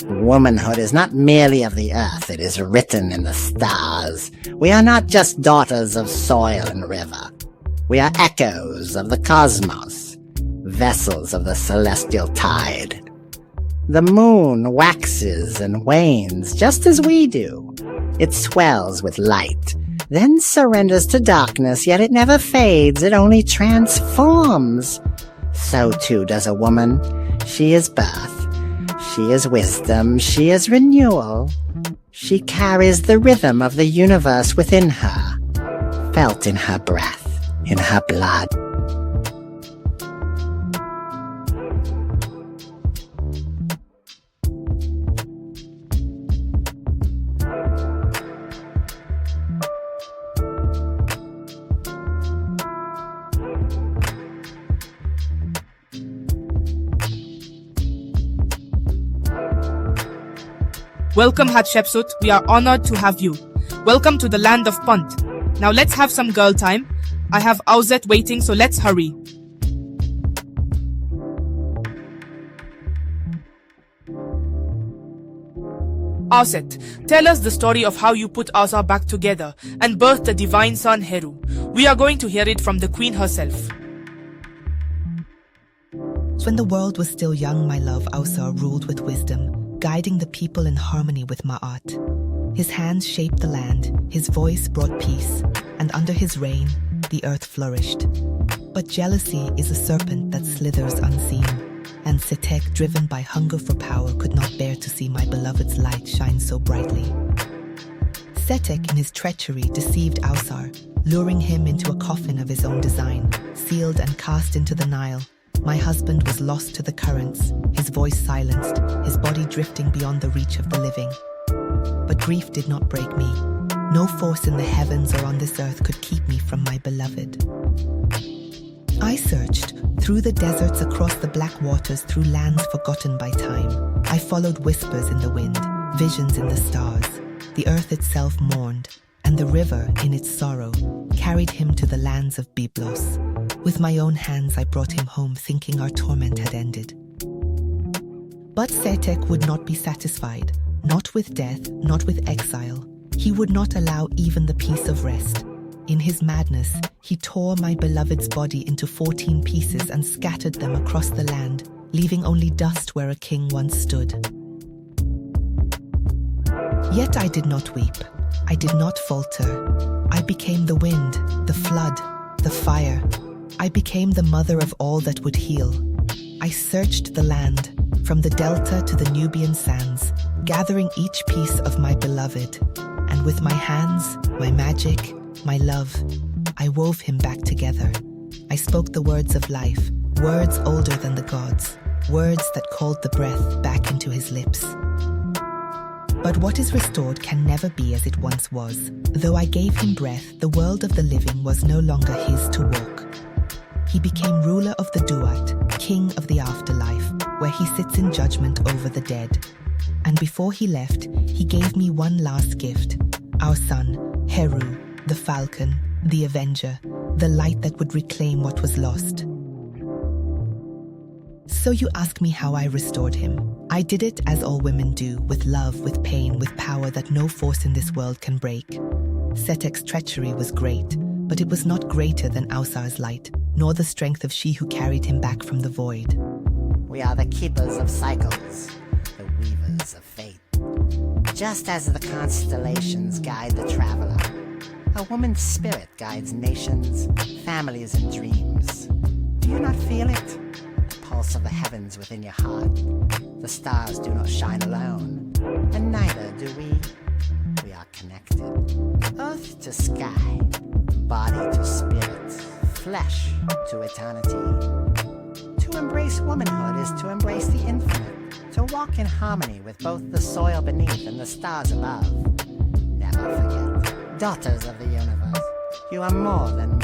Womanhood is not merely of the earth, it is written in the stars. We are not just daughters of soil and river. We are echoes of the cosmos, vessels of the celestial tide. The moon waxes and wanes just as we do. It swells with light, then surrenders to darkness, yet it never fades, it only transforms. So too does a woman. She is birth. She is wisdom, she is renewal. She carries the rhythm of the universe within her, felt in her breath, in her blood. Welcome Hatshepsut, we are honored to have you. Welcome to the land of Punt. Now let's have some girl time. I have Auzet waiting, so let's hurry. Auzet, tell us the story of how you put Auzar back together and birthed the divine son Heru. We are going to hear it from the queen herself. When the world was still young, my love Auzar ruled with wisdom, guiding the people in harmony with Ma'at. His hands shaped the land, his voice brought peace, and under his reign, the earth flourished. But jealousy is a serpent that slithers unseen, and Setek, driven by hunger for power, could not bear to see my beloved's light shine so brightly. Setek, in his treachery, deceived Auzar, luring him into a coffin of his own design, sealed and cast into the Nile. My husband was lost to the currents, his voice silenced, his body drifting beyond the reach of the living. But grief did not break me. No force in the heavens or on this earth could keep me from my beloved. I searched through the deserts, across the black waters, through lands forgotten by time. I followed whispers in the wind, visions in the stars. The earth itself mourned, and the river, in its sorrow, carried him to the lands of Byblos. With my own hands I brought him home, thinking our torment had ended. But Setek would not be satisfied, not with death, not with exile. He would not allow even the peace of rest. In his madness, he tore my beloved's body into 14 pieces and scattered them across the land, leaving only dust where a king once stood. Yet I did not weep. I did not falter. I became the wind, the flood, the fire. I became the mother of all that would heal. I searched the land, from the delta to the Nubian sands, gathering each piece of my beloved. And with my hands, my magic, my love, I wove him back together. I spoke the words of life, words older than the gods, words that called the breath back into his lips. But what is restored can never be as it once was. Though I gave him breath, the world of the living was no longer his to walk. He became ruler of the Duat, king of the afterlife, where he sits in judgment over the dead. And before he left, he gave me one last gift, our son, Heru, the falcon, the avenger, the light that would reclaim what was lost. So you ask me how I restored him. I did it as all women do, with love, with pain, with power that no force in this world can break. Setek's treachery was great, but it was not greater than Auzar's light, nor the strength of she who carried him back from the void. We are the keepers of cycles, the weavers of fate. Just as the constellations guide the traveler, a woman's spirit guides nations, families, and dreams. Do you not feel it? The pulse of the heavens within your heart. The stars do not shine alone, and neither do we. We are connected. Earth to sky, body to spirit, flesh to eternity. To embrace womanhood is to embrace the infinite, to walk in harmony with both the soil beneath and the stars above. Never forget, daughters of the universe, you are more than